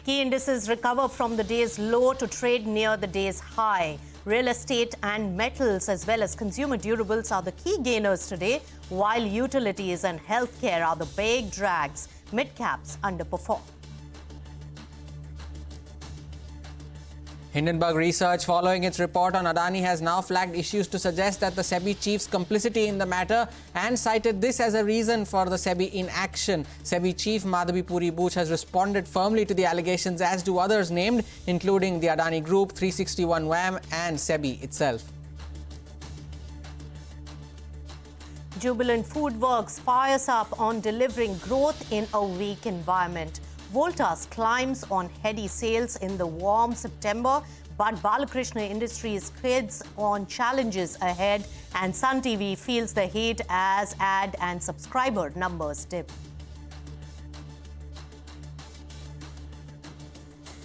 Key indices recover from the day's low to trade near the day's high. Real estate and metals as well as consumer durables are the key gainers today, while utilities and healthcare are the big drags. Midcaps underperform. Hindenburg Research, following its report on Adani, has now flagged issues to suggest that the SEBI chief's complicity in the matter and cited this as a reason for the SEBI inaction. SEBI chief Madhavi Puri Buch has responded firmly to the allegations, as do others named, including the Adani Group, 361 WAM and SEBI itself. Jubilant Foodworks fires up on delivering growth in a weak environment. Voltas climbs on heady sales in the warm September, but Balakrishna Industries treads on challenges ahead, and Sun TV feels the heat as ad and subscriber numbers dip.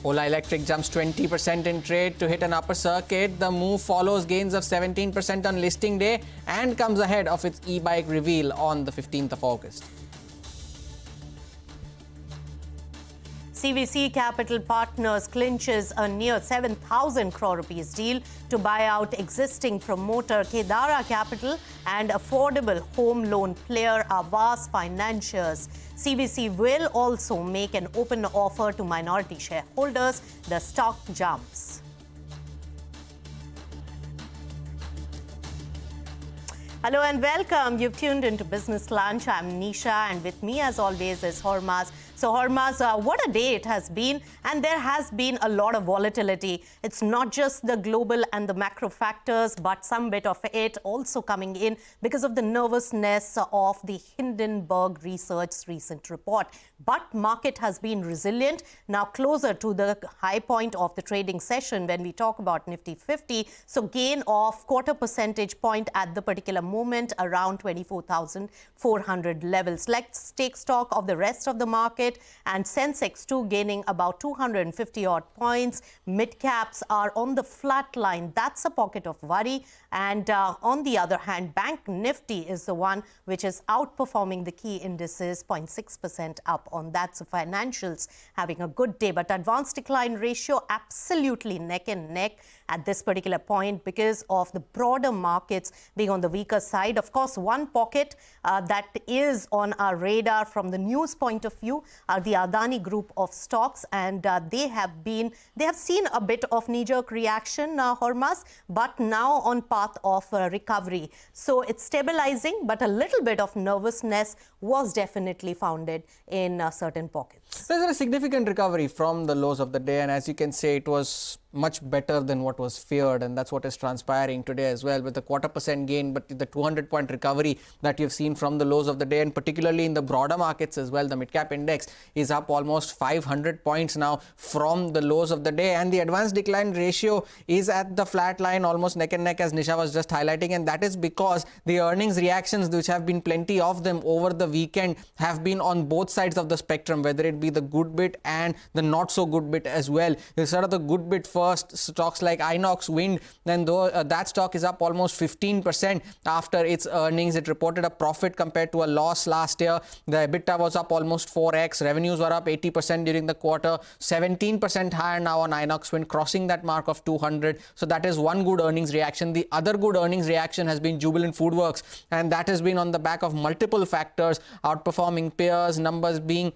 Ola Electric jumps 20% in trade to hit an upper circuit. The move follows gains of 17% on listing day and comes ahead of its e-bike reveal on the 15th of August. CVC Capital Partners clinches a near 7,000 crore rupees deal to buy out existing promoter Kedara Capital and affordable home loan player Aavas Financiers. CVC will also make an open offer to minority shareholders. The stock jumps. Hello and welcome. You've tuned into Business Lunch. I'm Nisha, and with me as always is Hormaz. So Hormaz, what a day it has been, and there has been a lot of volatility. It's not just the global and the macro factors, but some bit of it also coming in because of the nervousness of the Hindenburg Research's recent report. But market has been resilient, now closer to the high point of the trading session when we talk about Nifty 50. So gain of quarter percentage point at the particular moment around 24,400 levels. Let's take stock of the rest of the market, and Sensex too gaining about 250 odd points. Midcaps are on the flat line. That's a pocket of worry. And on the other hand, Bank Nifty is the one which is outperforming the key indices, 0.6% up on that. So financials having a good day, but advanced decline ratio absolutely neck and neck at this particular point because of the broader markets being on the weaker side. Of course, one pocket that is on our radar from the news point of view are the Adani group of stocks, and they have seen a bit of knee-jerk reaction, Hormaz, but now on path of recovery. So it's stabilizing, but a little bit of nervousness was definitely founded in certain pockets. There's a significant recovery from the lows of the day, and as you can say, it was much better than what was feared, and that's what is transpiring today as well, with a quarter percent gain, but the 200-point recovery that you've seen from the lows of the day, and particularly in the broader markets as well. The mid-cap index is up almost 500 points now from the lows of the day, and the advanced decline ratio is at the flat line, almost neck and neck, as Nisha was just highlighting, and that is because the earnings reactions, which have been plenty of them over the weekend, have been on both sides of the spectrum, whether it be the good bit and the not so good bit as well. Instead of the good bit first, stocks like Inox Wind, then though that stock is up almost 15% after its earnings. It reported a profit compared to a loss last year. The EBITDA was up almost 4x. Revenues were up 80% during the quarter, 17% higher now on Inox Wind, crossing that mark of 200. So that is one good earnings reaction. The other good earnings reaction has been Jubilant Foodworks, and that has been on the back of multiple factors, outperforming peers, numbers being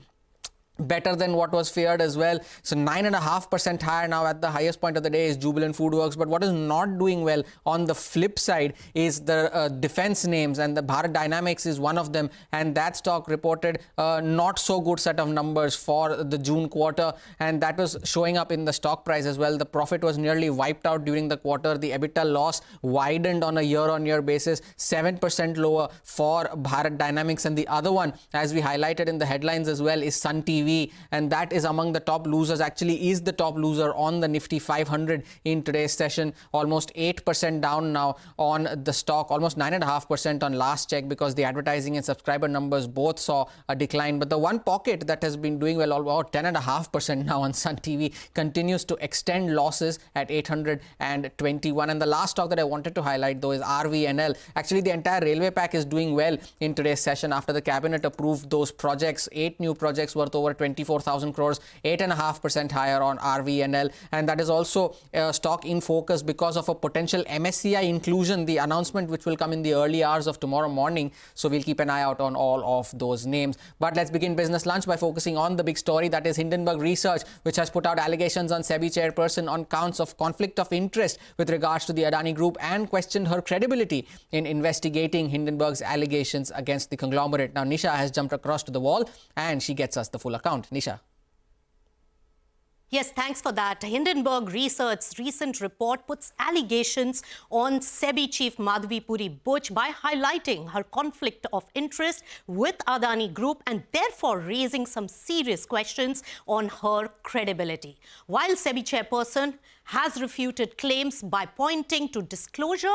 better than what was feared as well. So 9.5% higher now at the highest point of the day is Jubilant Foodworks. But what is not doing well on the flip side is the defense names, and the Bharat Dynamics is one of them, and that stock reported not so good set of numbers for the June quarter, and that was showing up in the stock price as well. The profit was nearly wiped out during the quarter. The EBITDA loss widened on a year-on-year basis, 7% lower for Bharat Dynamics. And the other one, as we highlighted in the headlines as well, is Sun TV, and that is among the top losers, actually is the top loser on the Nifty 500 in today's session. Almost 8% down now on the stock, almost 9.5% on last check, because the advertising and subscriber numbers both saw a decline. But the one pocket that has been doing well, about 10.5% now on Sun TV, continues to extend losses at 821. And the last stock that I wanted to highlight though is RVNL. Actually, the entire railway pack is doing well in today's session after the cabinet approved those projects, 8 new projects worth over at 24,000 crores, 8.5% higher on RVNL. And that is also a stock in focus because of a potential MSCI inclusion, the announcement which will come in the early hours of tomorrow morning. So we'll keep an eye out on all of those names. But let's begin Business Lunch by focusing on the big story, that is Hindenburg Research, which has put out allegations on SEBI chairperson on counts of conflict of interest with regards to the Adani Group and questioned her credibility in investigating Hindenburg's allegations against the conglomerate. Now, Nisha has jumped across to the wall and she gets us the full account. Nisha. Yes, thanks for that. Hindenburg Research's recent report puts allegations on SEBI chief Madhavi Puri Buch by highlighting her conflict of interest with Adani Group and therefore raising some serious questions on her credibility. While SEBI chairperson has refuted claims by pointing to disclosure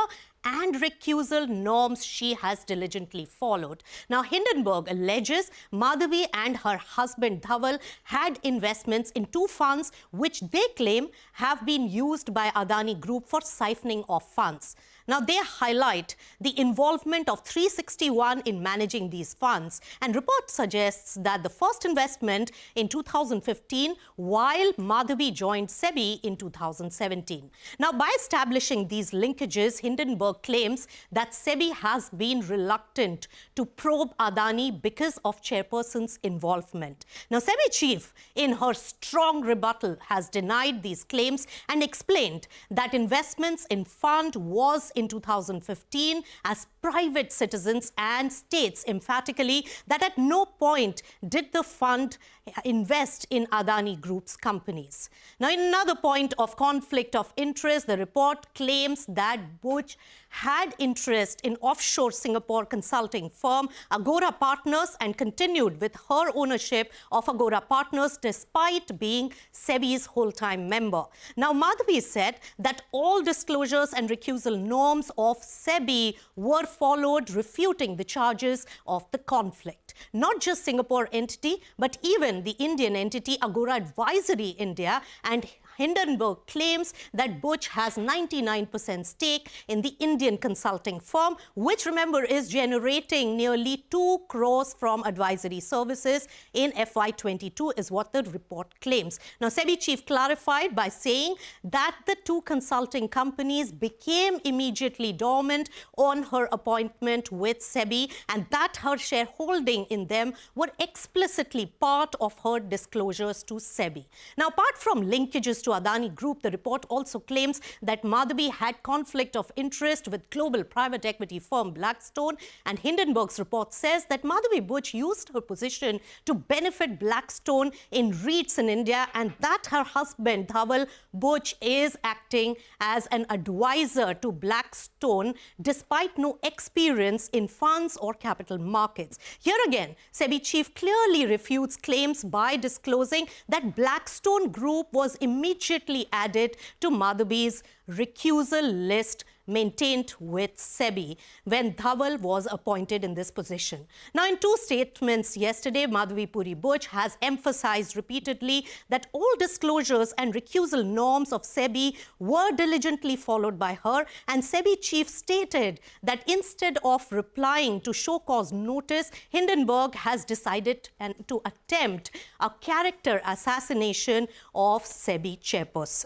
and recusal norms she has diligently followed. Now, Hindenburg alleges Madhavi and her husband Dhaval had investments in two funds which they claim have been used by Adani Group for siphoning off funds. Now, they highlight the involvement of 361 in managing these funds, and report suggests that the first investment in 2015, while Madhavi joined SEBI in 2017. Now, by establishing these linkages, Hindenburg claims that SEBI has been reluctant to probe Adani because of chairperson's involvement. Now, SEBI chief, in her strong rebuttal, has denied these claims and explained that investments in fund was in 2015 as private citizens and states emphatically that at no point did the fund invest in Adani Group's companies. Now, in another point of conflict of interest, the report claims that Buch had interest in offshore Singapore consulting firm Agora Partners and continued with her ownership of Agora Partners despite being SEBI's whole-time member. Now, Madhavi said that all disclosures and recusal norms of SEBI were followed, refuting the charges of the conflict. Not just Singapore entity, but even the Indian entity Agora Advisory India, and Hindenburg claims that Buch has 99% stake in the Indian consulting firm, which, remember, is generating nearly 2 crores from advisory services in FY22, is what the report claims. Now, SEBI chief clarified by saying that the two consulting companies became immediately dormant on her appointment with SEBI and that her shareholding in them were explicitly part of her disclosures to SEBI. Now, apart from linkages to Adani Group, the report also claims that Madhavi had conflict of interest with global private equity firm Blackstone, and Hindenburg's report says that Madhavi Buch used her position to benefit Blackstone in REITs in India and that her husband Dhaval Buch is acting as an advisor to Blackstone despite no experience in funds or capital markets. Here again, SEBI chief clearly refutes claims by disclosing that Blackstone Group was immediately added to Madhavi's recusal list maintained with SEBI when Dhaval was appointed in this position. Now, in two statements yesterday, Madhavi Puri Buch has emphasized repeatedly that all disclosures and recusal norms of SEBI were diligently followed by her, and SEBI chief stated that instead of replying to show cause notice, Hindenburg has decided to attempt a character assassination of SEBI chairperson.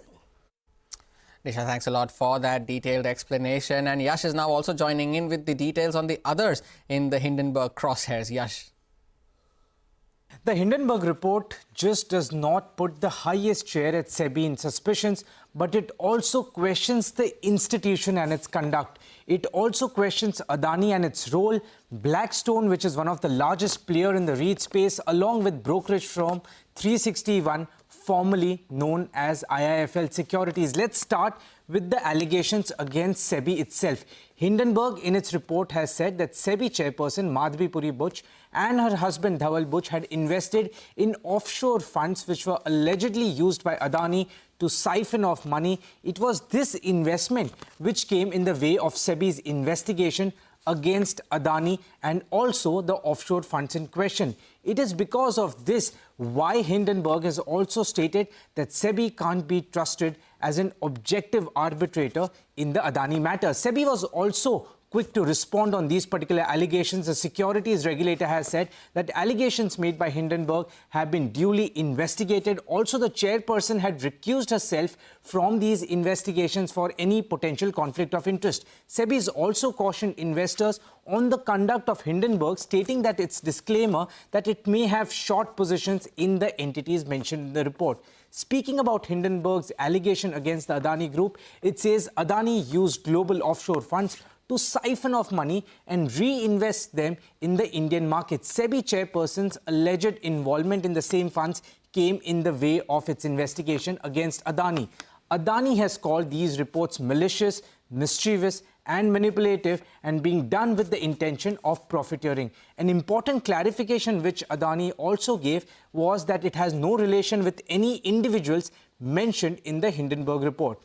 Nisha, thanks a lot for that detailed explanation. And Yash is now also joining in with the details on the others in the Hindenburg Crosshairs. Yash. The Hindenburg report just does not put the highest chair at SEBI in suspicions, but it also questions the institution and its conduct. It also questions Adani and its role, Blackstone, which is one of the largest players in the REIT space, along with brokerage firm 361, formerly known as IIFL Securities. Let's start with the allegations against SEBI itself. Hindenburg, in its report, has said that SEBI chairperson Madhavi Puri Buch and her husband Dhaval Buch had invested in offshore funds which were allegedly used by Adani to siphon off money. It was this investment which came in the way of SEBI's investigation against Adani and also the offshore funds in question. It is because of this why Hindenburg has also stated that SEBI can't be trusted as an objective arbitrator in the Adani matter. SEBI was also quick to respond on these particular allegations. The securities regulator has said that allegations made by Hindenburg have been duly investigated. Also, the chairperson had recused herself from these investigations for any potential conflict of interest. SEBI has also cautioned investors on the conduct of Hindenburg, stating that its disclaimer that it may have short positions in the entities mentioned in the report. Speaking about Hindenburg's allegation against the Adani Group, it says Adani used global offshore funds to siphon off money and reinvest them in the Indian market. SEBI chairperson's alleged involvement in the same funds came in the way of its investigation against Adani. Adani has called these reports malicious, mischievous and manipulative and being done with the intention of profiteering. An important clarification which Adani also gave was that it has no relation with any individuals mentioned in the Hindenburg report.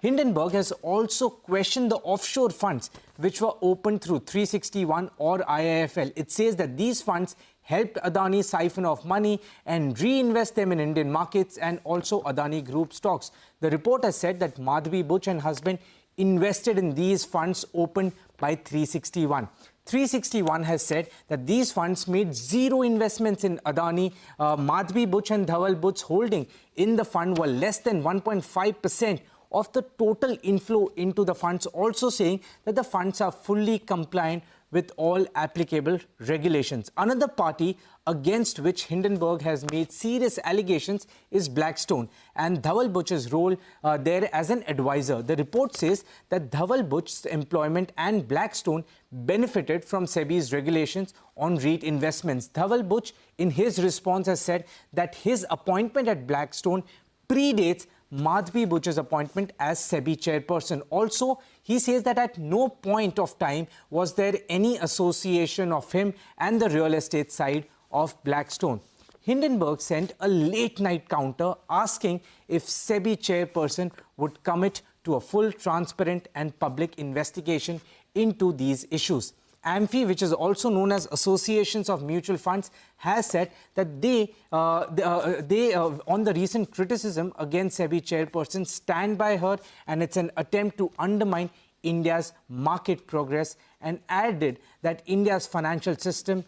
Hindenburg has also questioned the offshore funds which were opened through 361 or IIFL. It says that these funds helped Adani siphon off money and reinvest them in Indian markets and also Adani Group stocks. The report has said that Madhavi Buch and husband invested in these funds opened by 361. 361 has said that these funds made zero investments in Adani. Madhavi Buch and Dhaval Buch's holding in the fund were less than 1.5% of the total inflow into the funds, also saying that the funds are fully compliant with all applicable regulations. Another party against which Hindenburg has made serious allegations is Blackstone and Dhaval Buch's role there as an advisor. The report says that Dhaval Buch's employment and Blackstone benefited from SEBI's regulations on REIT investments. Dhaval Buch, in his response, has said that his appointment at Blackstone predates Madhavi Buch's appointment as SEBI chairperson. Also, he says that at no point of time was there any association of him and the real estate side of Blackstone. Hindenburg sent a late-night counter asking if SEBI chairperson would commit to a full, transparent and public investigation into these issues. AMFI, which is also known as Associations of Mutual Funds, has said that they on the recent criticism against SEBI chairperson, stand by her and it's an attempt to undermine India's market progress, and added that India's financial system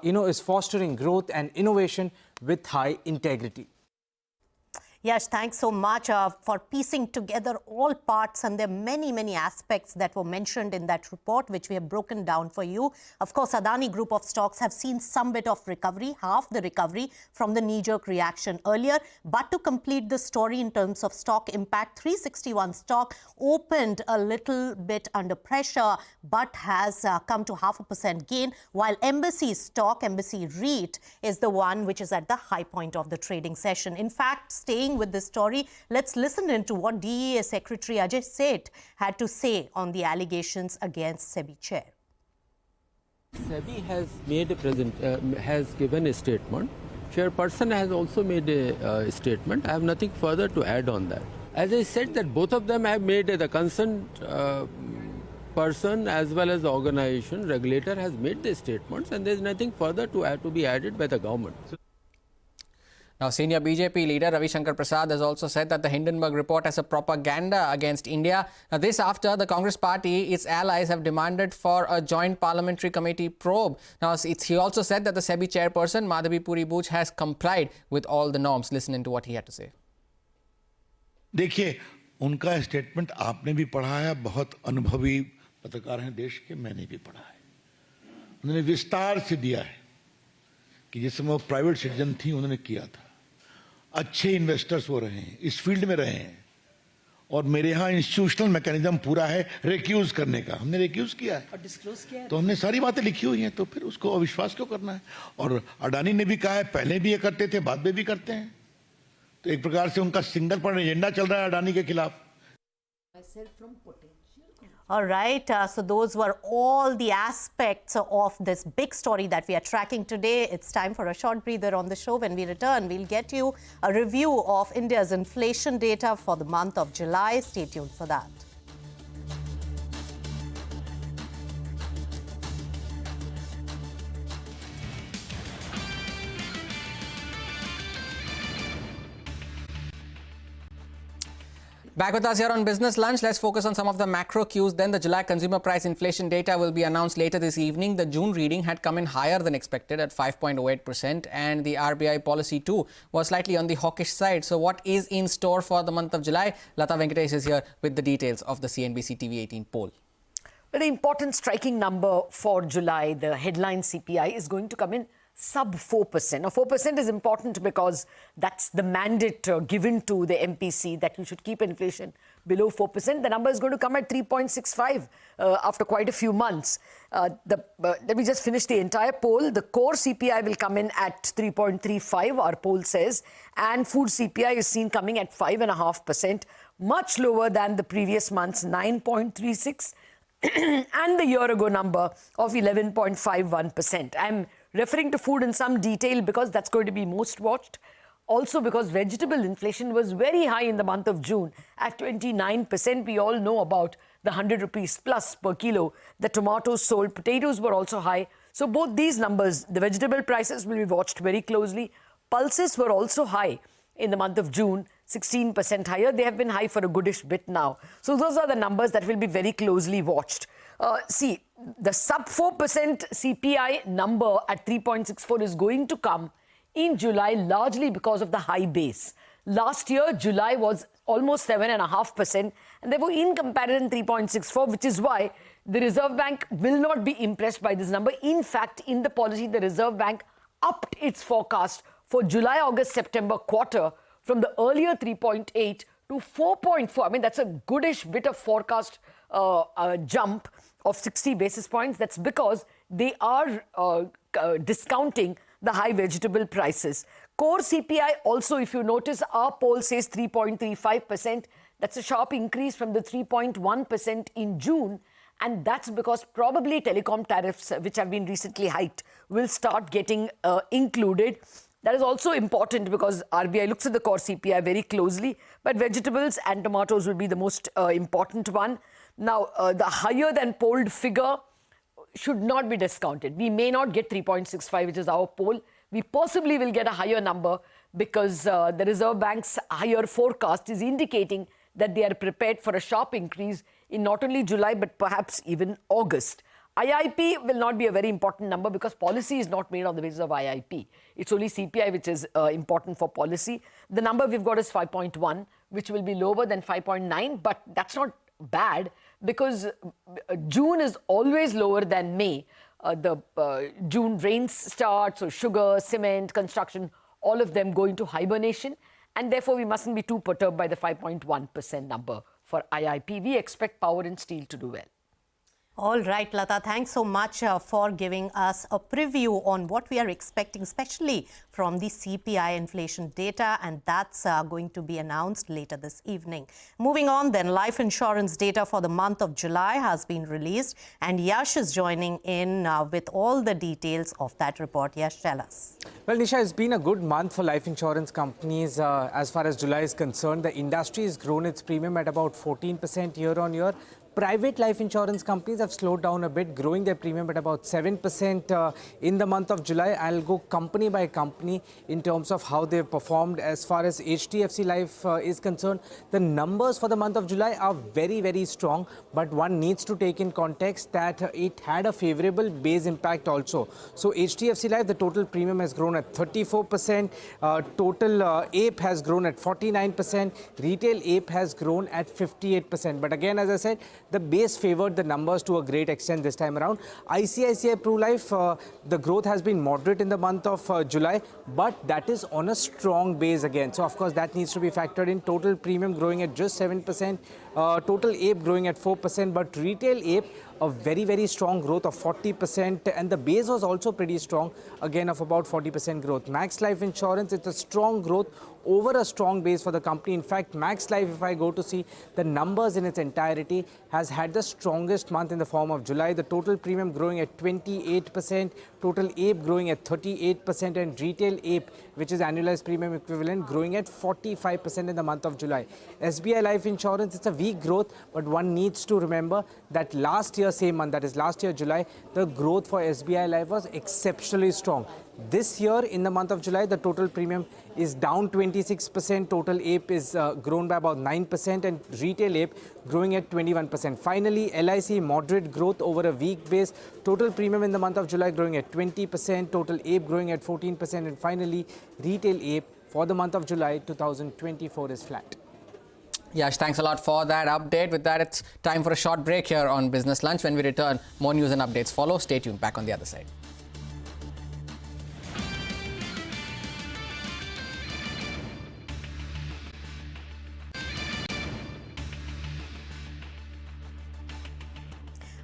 is fostering growth and innovation with high integrity. Yash, thanks so much for piecing together all parts, and there are many, many aspects that were mentioned in that report, which we have broken down for you. Of course, Adani Group of stocks have seen some bit of recovery, half the recovery from the knee-jerk reaction earlier. But to complete the story in terms of stock impact, 361 stock opened a little bit under pressure, but has come to 0.5% gain, while Embassy stock, Embassy REIT, is the one which is at the high point of the trading session. In fact, staying with this story, let's listen into what DEA Secretary Ajay Seth had to say on the allegations against SEBI chair. SEBI has made has given a statement. Chairperson has also made a statement. I have nothing further to add on that. As I said, that both of them have made the concerned person as well as the organization, regulator has made the statements, and there is nothing further to be added by the government. Now, senior BJP leader Ravi Shankar Prasad has also said that the Hindenburg report has a propaganda against India. Now, this after the Congress party, its allies have demanded for a joint parliamentary committee probe. Now, he also said that the SEBI chairperson, Madhavi Puri Buch, has complied with all the norms. Listen into what he had to say. देखिए, उनका statement आपने भी पढ़ा है, बहुत अनुभवी पत्रकार हैं देश के, मैंने भी पढ़ा है. उन्होंने विस्तार से दिया है कि जिस समय वो प्राइवेट सिटीजन थी उन्होंने किया था. अच्छे इन्वेस्टर्स वो रहे हैं, इस फील्ड में रहे हैं, और मेरे यहाँ इंस्टीट्यूशनल मैकेनिज्म पूरा है रिक्यूज करने का. हमने रिक्यूज किया है और डिस्क्लोज किया है, तो हमने सारी बातें लिखी हुई हैं, तो फिर उसको अविश्वास क्यों करना है. और अडानी ने भी कहा है, पहले भी ये करते थे, बाद में भी करते हैं. तो एक प्रकार से उनका सिंगल पॉइंट एजेंडा चल रहा है अडानी के खिलाफ. All right, so those were all the aspects of this big story that we are tracking today. It's time for a short breather on the show. When we return, we'll get you a review of India's inflation data for the month of July. Stay tuned for that. Back with us here on Business Lunch. Let's focus on some of the macro cues. Then the July consumer price inflation data will be announced later this evening. The June reading had come in higher than expected at 5.08%, and the RBI policy too was slightly on the hawkish side. So what is in store for the month of July? Lata Venkatesh is here with the details of the CNBC-TV18 poll. Well, the important striking number for July, the headline CPI, is going to come in sub 4%. Now, 4% is important because that's the mandate given to the MPC that you should keep inflation below 4%. The number is going to come at 3.65 after quite a few months. Let me just finish the entire poll. The core CPI will come in at 3.35, our poll says, and food CPI is seen coming at 5.5%, much lower than the previous month's 9.36 and the year-ago number of 11.51%. I'm referring to food in some detail because that's going to be most watched. Also because vegetable inflation was very high in the month of June at 29%. We all know about the 100 rupees plus per kilo. The tomatoes sold, potatoes were also high. So both these numbers, the vegetable prices will be watched very closely. Pulses were also high in the month of June, 16% higher. They have been high for a goodish bit now. So those are the numbers that will be very closely watched. See, the sub 4% CPI number at 3.64 is going to come in July largely because of the high base. Last year, July was almost 7.5%, and therefore in comparison 3.64, which is why the Reserve Bank will not be impressed by this number. In fact, in the policy, the Reserve Bank upped its forecast for July, August, September quarter from the earlier 3.8 to 4.4. I mean, that's a goodish bit of forecast jump of 60 basis points. That's because they are discounting the high vegetable prices. Core CPI also, if you notice, our poll says 3.35%. That's a sharp increase from the 3.1% in June. And that's because probably telecom tariffs, which have been recently hiked, will start getting included. That is also important because RBI looks at the core CPI very closely. But vegetables and tomatoes will be the most important one. Now, the higher than polled figure should not be discounted. We may not get 3.65, which is our poll. We possibly will get a higher number because the Reserve Bank's higher forecast is indicating that they are prepared for a sharp increase in not only July, but perhaps even August. IIP will not be a very important number because policy is not made on the basis of IIP. It's only CPI which is important for policy. The number we've got is 5.1, which will be lower than 5.9, but that's not bad because June is always lower than May. June rains start, so sugar, cement, construction, all of them go into hibernation, and therefore we mustn't be too perturbed by the 5.1% number for IIP. We expect power and steel to do well. All right, Lata, thanks so much for giving us a preview on what we are expecting, especially from the CPI inflation data, and that's going to be announced later this evening. Moving on then, life insurance data for the month of July has been released, and Yash is joining in with all the details of that report. Yash, tell us. Well, Nisha, it's been a good month for life insurance companies as far as July is concerned. The industry has grown its premium at about 14% year on year. Private life insurance companies have slowed down a bit, growing their premium at about 7% in the month of July. I'll go company by company in terms of how they've performed. As far as HDFC Life is concerned, the numbers for the month of July are very, very strong. But one needs to take in context that it had a favorable base impact also. So HDFC Life, the total premium has grown at 34%. Total APE has grown at 49%. Retail APE has grown at 58%. But again, as I said, the base favored the numbers to a great extent this time around. ICICI Pru Life, the growth has been moderate in the month of July, but that is on a strong base again. So, of course, that needs to be factored in. Total premium growing at just 7%, total APE growing at 4%, but retail APE, a very, very strong growth of 40%, and the base was also pretty strong, again of about 40% growth. Max Life Insurance, it's a strong growth over a strong base for the company. In fact, Max Life, if I go to see the numbers in its entirety, has had the strongest month in the form of July. The total premium growing at 28%, total APE growing at 38%, and retail APE, which is annualized premium equivalent, growing at 45% in the month of July. SBI Life Insurance, it's a weak growth, but one needs to remember that last year year same month, that is last year July, the growth for SBI Life was exceptionally strong. This year in the month of July, the total premium is down 26%, total APE is grown by about 9% and retail APE growing at 21%. Finally, LIC moderate growth over a week base, total premium in the month of July growing at 20%, total APE growing at 14% and finally retail APE for the month of July 2024 is flat. Yash, thanks a lot for that update. With that, it's time for a short break here on Business Lunch. When we return, more news and updates follow. Stay tuned. Back on the other side.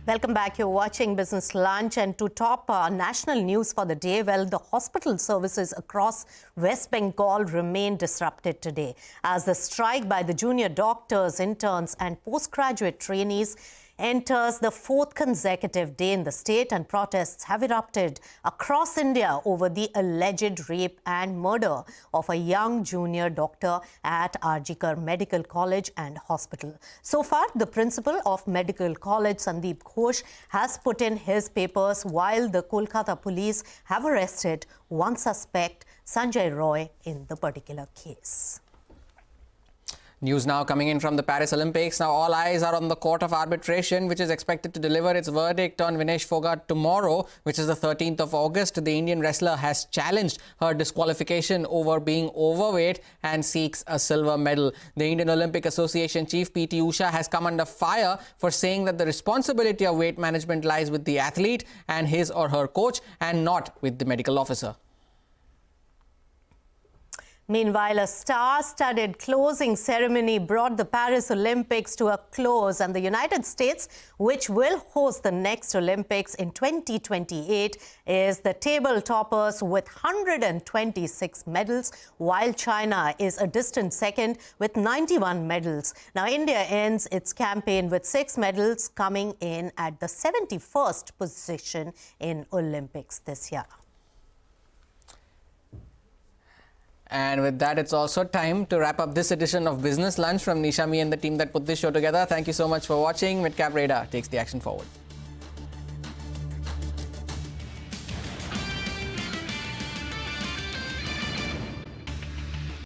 Welcome back. You're watching Business Lunch, and to top national news for the day, well, the hospital services across West Bengal remain disrupted today as the strike by the junior doctors, interns and postgraduate trainees enters the fourth consecutive day in the state, and protests have erupted across India over the alleged rape and murder of a young junior doctor at Arjikar Medical College and Hospital. So far, the principal of Medical College, Sandeep Ghosh, has put in his papers, while the Kolkata police have arrested one suspect, Sanjay Roy, in the particular case. News now coming in from the Paris Olympics. Now all eyes are on the Court of Arbitration, which is expected to deliver its verdict on Vinesh Fogart tomorrow, which is the 13th of August. The Indian wrestler has challenged her disqualification over being overweight and seeks a silver medal. The Indian Olympic Association chief PT Usha has come under fire for saying that the responsibility of weight management lies with the athlete and his or her coach and not with the medical officer. Meanwhile, a star-studded closing ceremony brought the Paris Olympics to a close, and the United States, which will host the next Olympics in 2028, is the table toppers with 126 medals, while China is a distant second with 91 medals. Now, India ends its campaign with 6 medals, coming in at the 71st position in Olympics this year. And with that, it's also time to wrap up this edition of Business Lunch from Nisha, me and the team that put this show together. Thank you so much for watching. Midcap Radar takes the action forward.